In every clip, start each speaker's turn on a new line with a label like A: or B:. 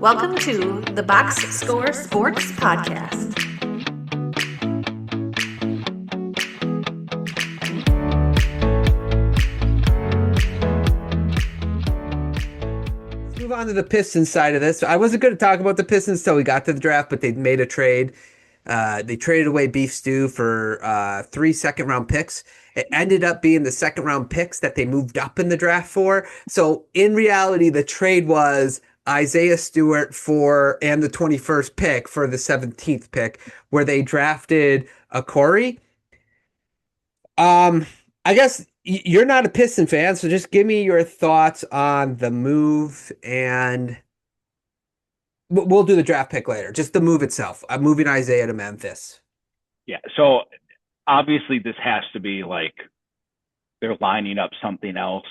A: Welcome to the Box Score Sports Podcast.
B: Let's move on to the Pistons side of this. I wasn't going to talk about the Pistons until we got to the draft, but they made a trade. They traded away Beef Stew for 3 second-round picks. It ended up being the second-round picks that they moved up in the draft for. So in reality, the trade was Isaiah Stewart and the 21st pick for the 17th pick, where they drafted a Corey. I guess you're not a Piston fan, so just give me your thoughts on the move, and we'll do the draft pick later. Just the move itself. I'm moving Isaiah to Memphis.
C: Yeah. So obviously this has to be like they're lining up something else.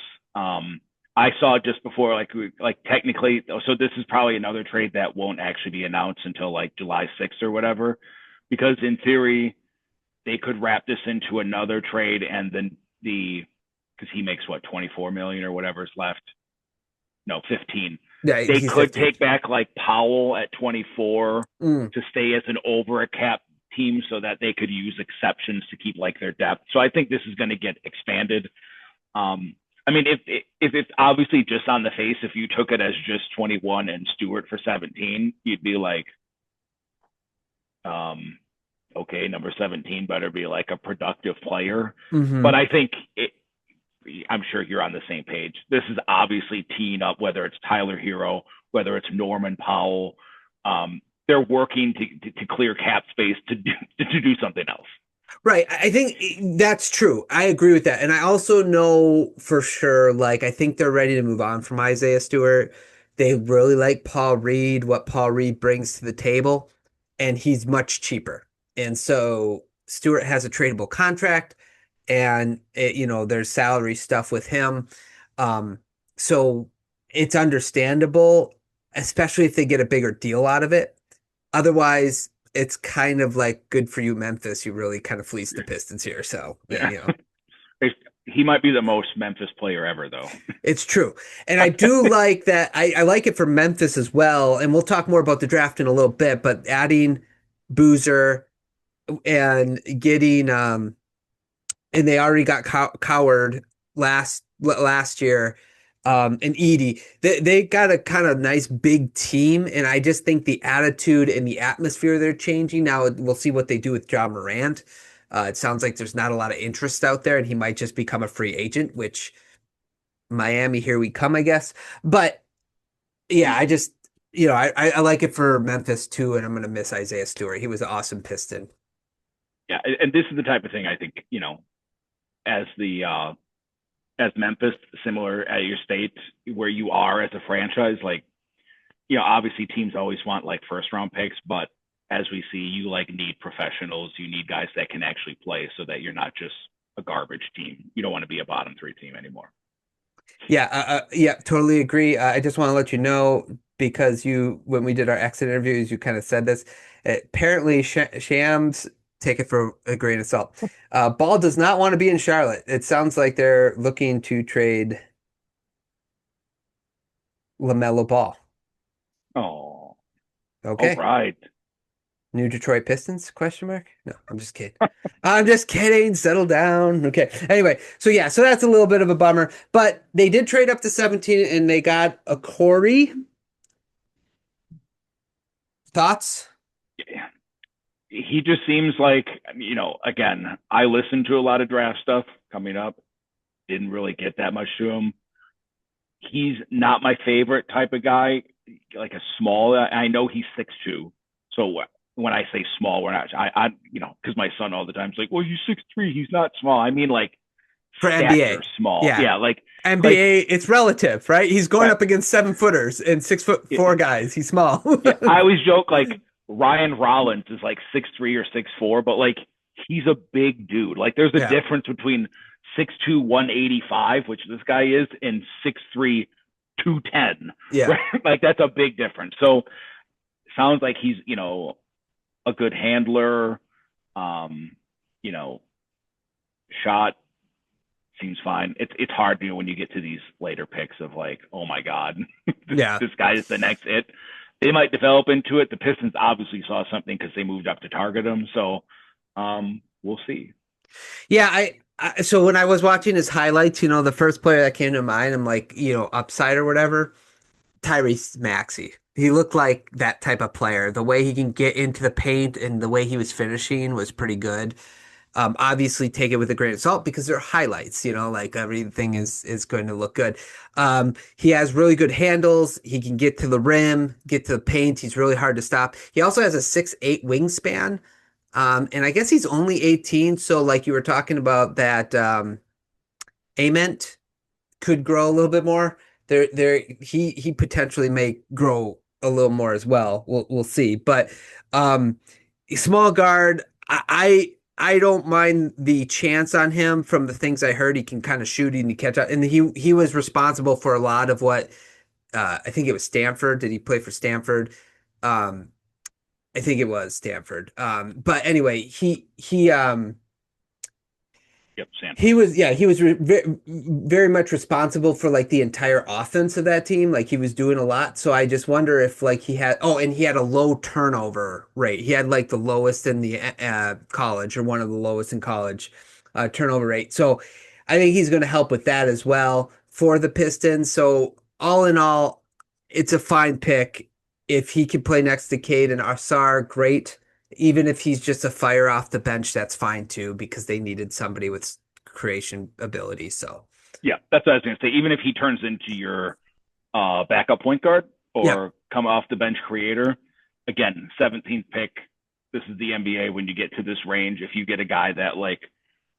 C: I saw just before, like technically, so this is probably another trade that won't actually be announced until like July 6th or whatever, because in theory they could wrap this into another trade, and then because he makes what, 24 million or whatever's left. No, 15.
B: Yeah,
C: they could
B: 15.
C: take back like Powell at 24 to stay as an over a cap team so that they could use exceptions to keep like their depth. So I think this is going to get expanded. I mean, if it's obviously just on the face, if you took it as just 21 and Stewart for 17, you'd be like, okay, number 17 better be like a productive player.
B: Mm-hmm.
C: But I think I'm sure you're on the same page. This is obviously teeing up, whether it's Tyler Hero, whether it's Norman Powell. They're working to clear cap space to do something else.
B: Right. I think that's true. I agree with that. And I also know for sure, like, I think they're ready to move on from Isaiah Stewart. They really like Paul Reed, what Paul Reed brings to the table, and he's much cheaper. And so Stewart has a tradable contract, and there's salary stuff with him. So it's understandable, especially if they get a bigger deal out of it. Otherwise, it's kind of like, good for you, Memphis. You really kind of fleeced the Pistons here. So,
C: yeah. He might be the most Memphis player ever, though.
B: It's true. And I do like that. I like it for Memphis as well. And we'll talk more about the draft in a little bit, but adding Boozer and getting, and they already got Coward last year, and Edey. They got a kind of nice big team, and I just think the attitude and the atmosphere they're changing. Now we'll see what they do with John Morant. It sounds like there's not a lot of interest out there, and he might just become a free agent, which Miami, here we come, I guess. But yeah, I just, I like it for Memphis too, and I'm going to miss Isaiah Stewart. He was an awesome Piston.
C: Yeah, and this is the type of thing I think, as Memphis, similar at your state where you are as a franchise, like, obviously teams always want like first round picks, but as we see, you like need professionals. You need guys that can actually play so that you're not just a garbage team. You don't want to be a bottom 3 team anymore.
B: Yeah, totally agree. I just want to let you know, because when we did our exit interviews, you kind of said this. Apparently, Shams, take it for a grain of salt. Ball does not want to be in Charlotte. It sounds like they're looking to trade LaMelo Ball.
C: Oh,
B: okay.
C: All right.
B: New Detroit Pistons? Question mark? No, I'm just kidding. I'm just kidding. Settle down. Okay. Anyway, so that's a little bit of a bummer, but they did trade up to 17 and they got a Corey. Thoughts?
C: Yeah. He just seems like, again, I listened to a lot of draft stuff coming up. Didn't really get that much to him. He's not my favorite type of guy, like a small. I know he's 6'2", so when I say small, we're not. Because my son all the time is like, "Well, he's 6'3". He's not small. I mean, like
B: for NBA,
C: small. Yeah, like
B: NBA, it's relative, right? He's going up against 7-footers and 6'4" guys. He's small.
C: Yeah, I always joke like Ryan Rollins is like 6'3" or 6'4", but like he's a big dude. Like there's a difference between 6'2", 185, which this guy is, and 6'3", 210.
B: Yeah,
C: right? Like that's a big difference. So sounds like he's a good handler. Shot seems fine. It's hard when you get to these later picks of like, oh my god, this guy is the next it. they might develop into it. The Pistons obviously saw something because they moved up to target him. So we'll see.
B: Yeah, so when I was watching his highlights, the first player that came to mind, I'm like, upside or whatever, Tyrese Maxey. He looked like that type of player. The way he can get into the paint and the way he was finishing was pretty good. Obviously, take it with a grain of salt because they're highlights. Like everything is going to look good. He has really good handles. He can get to the rim, get to the paint. He's really hard to stop. He also has a 6'8" wingspan. And I guess he's only 18. So, like you were talking about, that Ament could grow a little bit more. He potentially may grow a little more as well. We'll see. But small guard, I don't mind the chance on him. From the things I heard, he can kind of shoot and catch up. And he was responsible for a lot of what I think it was Stanford. Did he play for Stanford? I think it was Stanford. But anyway,
C: Yep, Sam.
B: he was very much responsible for like the entire offense of that team. Like he was doing a lot. So I just wonder if like and he had a low turnover rate. He had like the lowest in the college, or one of the lowest in college turnover rate. So I think he's going to help with that as well for the Pistons. So all in all, it's a fine pick. If he can play next to Cade and Asar, great. Even if he's just a fire off the bench, that's fine too, because they needed somebody with creation ability. So
C: yeah, that's what I was going to say. Even if he turns into your backup point guard or come off the bench creator, again, 17th pick. This is the NBA. When you get to this range, if you get a guy that like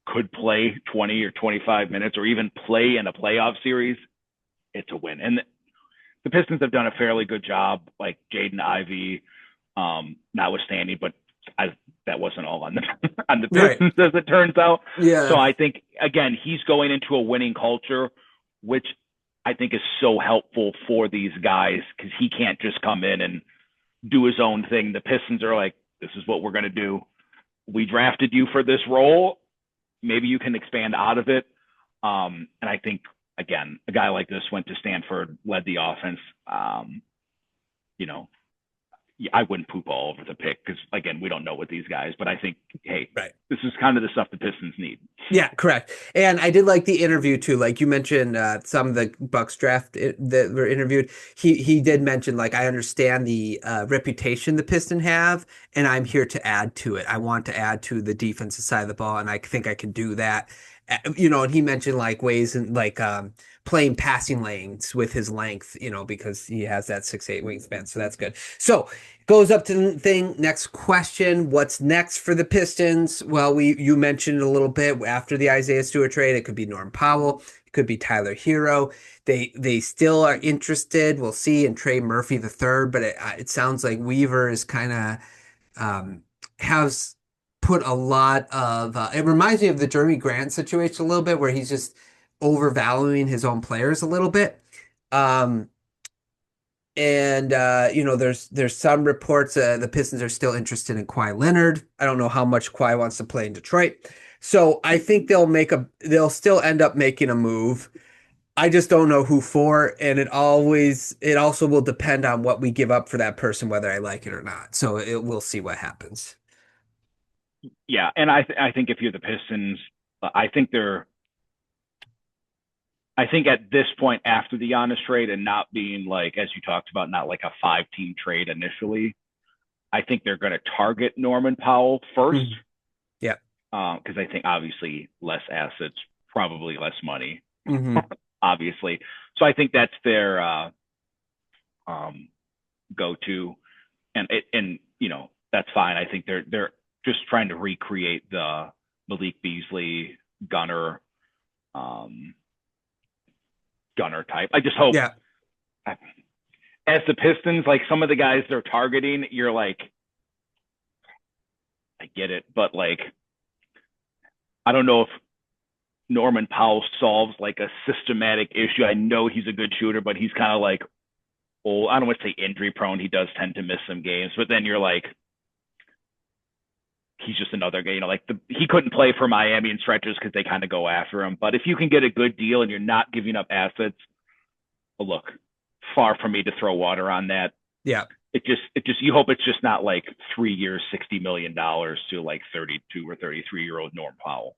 C: could play 20 or 25 minutes or even play in a playoff series, it's a win. And the Pistons have done a fairly good job, like Jaden Ivey, notwithstanding, but that wasn't all on the Pistons, right, as it turns out.
B: Yeah.
C: So I think, again, he's going into a winning culture, which I think is so helpful for these guys, because he can't just come in and do his own thing. The Pistons are like, this is what we're going to do. We drafted you for this role. Maybe you can expand out of it. And I think, again, a guy like this went to Stanford, led the offense. I wouldn't poop all over the pick because, again, we don't know what these guys, but I think, hey,
B: right,
C: this is kind of the stuff the Pistons need.
B: Yeah, correct. And I did like the interview too. Like you mentioned, some of the Bucks draft that were interviewed. He did mention, like, I understand the reputation the Pistons have, and I'm here to add to it. I want to add to the defensive side of the ball, and I think I can do that. And he mentioned like ways and like playing passing lanes with his length, because he has that 6'8" wingspan. So that's good. So goes up to the thing. Next question. What's next for the Pistons? Well, you mentioned a little bit after the Isaiah Stewart trade. It could be Norm Powell. It could be Tyler Hero. They still are interested. We'll see in Trey Murphy III, but it sounds like Weaver is kind of has put a lot of it reminds me of the Jeremy Grant situation a little bit, where he's just overvaluing his own players a little bit. And there's some reports the Pistons are still interested in Kawhi Leonard. I don't know how much Kawhi wants to play in Detroit. So I think they'll still end up making a move. I just don't know who for, and it also will depend on what we give up for that person, whether I like it or not. So we'll see what happens.
C: Yeah, and I think if you're the Pistons, I think at this point, after the Giannis trade and not being like, as you talked about, not like a 5-team trade initially, I think they're going to target Norman Powell first.
B: Mm-hmm. Yeah.
C: Because I think obviously less assets, probably less money,
B: mm-hmm.
C: obviously. So I think that's their go-to, and that's fine. I think they're just trying to recreate the Malik Beasley Gunner type. I just hope, as the Pistons, like some of the guys they're targeting, you're like, I get it, but like, I don't know if Norman Powell solves like a systematic issue. I know he's a good shooter, but he's kind of like, I don't want to say injury prone. He does tend to miss some games, but then you're like, he's just another guy, he couldn't play for Miami in stretches because they kind of go after him. But if you can get a good deal and you're not giving up assets, well, look, far from me to throw water on that.
B: Yeah.
C: you hope it's just not like 3 years, $60 million to like 32 or 33-year-old Norm Powell.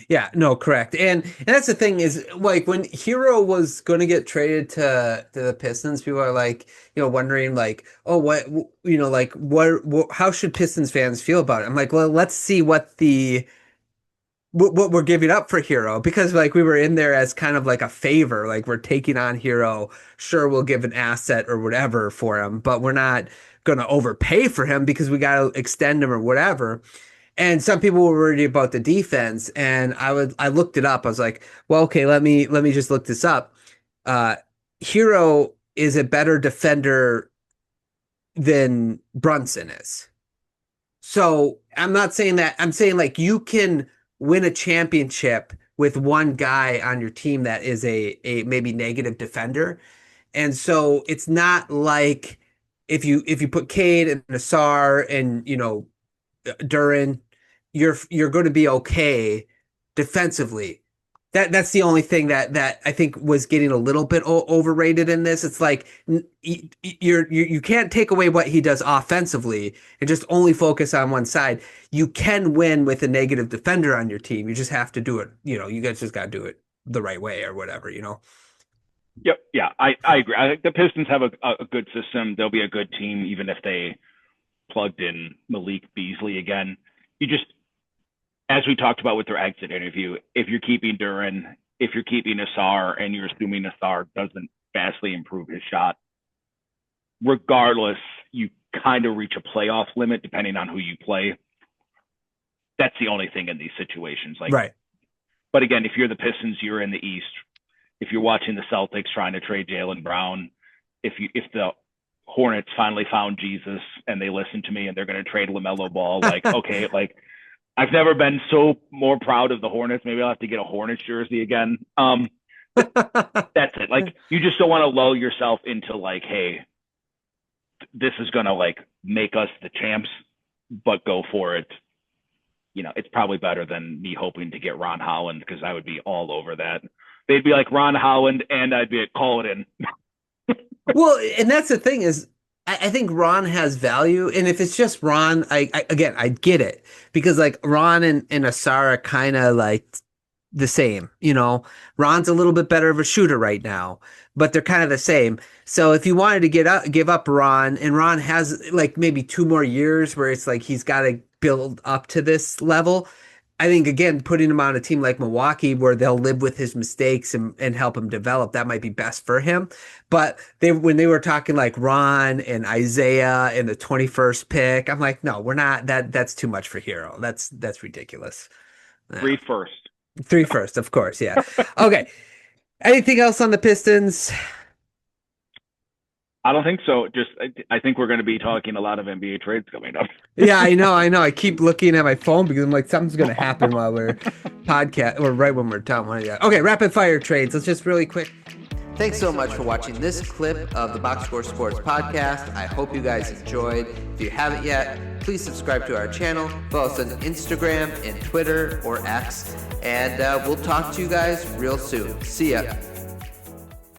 B: Yeah, no, correct. And that's the thing is like when Hero was going to get traded to the Pistons, people are like, wondering like, oh, what, how should Pistons fans feel about it? I'm like, well, let's see what we're giving up for Hero, because like we were in there as kind of like a favor, like we're taking on Hero. Sure, we'll give an asset or whatever for him, but we're not going to overpay for him because we got to extend him or whatever. And some people were worried about the defense, and I looked it up. I was like, well, okay, let me just look this up. Hero is a better defender than Brunson is. So I'm not saying that. I'm saying like you can win a championship with one guy on your team that is a maybe negative defender. And so it's not like if you put Cade and Nassar and Duran, you're going to be okay defensively. That's the only thing that I think was getting a little bit overrated in this. It's like you can't take away what he does offensively and just only focus on one side. You can win with a negative defender on your team. You just have to do it. You guys just got to do it the right way or whatever.
C: Yep. Yeah, I agree. I think the Pistons have a good system. They'll be a good team even if they plugged in Malik Beasley again. You just, as we talked about with their exit interview, if you're keeping Duran, if you're keeping Nassar, and you're assuming Nassar doesn't vastly improve his shot, regardless, you kind of reach a playoff limit depending on who you play. That's the only thing in these situations. Like,
B: right.
C: But again, if you're the Pistons, you're in the East. If you're watching the Celtics trying to trade Jaylen Brown, if the Hornets finally found Jesus and they listened to me and they're going to trade LaMelo Ball, like, okay, like, I've never been so more proud of the Hornets. Maybe I'll have to get a Hornets jersey again. That's it. Like, you just don't want to lull yourself into like, hey, this is going to like make us the champs, but go for it. It's probably better than me hoping to get Ron Holland, because I would be all over that. They'd be like Ron Holland and I'd be like, call it in.
B: Well, and that's the thing is, I think Ron has value, and if it's just Ron, I get it, because like Ron and Asar are kind of like the same, Ron's a little bit better of a shooter right now, but they're kind of the same. So if you wanted to give up Ron, and Ron has like maybe 2 more years where it's like he's got to build up to this level, I think, again, putting him on a team like Milwaukee where they'll live with his mistakes and help him develop, that might be best for him. But when they were talking like Ron and Isaiah and the 21st pick, I'm like, no, we're not. That's too much for Hero. That's ridiculous.
C: 3 first.
B: 3 first, of course. Yeah. Okay. Anything else on the Pistons?
C: I don't think so. Just, I think we're going to be talking a lot of NBA trades coming up.
B: Yeah, I know. I keep looking at my phone because I'm like, something's going to happen while we're podcast, or right when we're done. Okay, rapid fire trades. Let's just really quick. Thanks so much for watching this clip of the Box Score Sports Podcast. I hope you guys enjoyed. If you haven't yet, please subscribe to our channel. Follow us on Instagram and Twitter or X. And we'll talk to you guys real soon. See ya.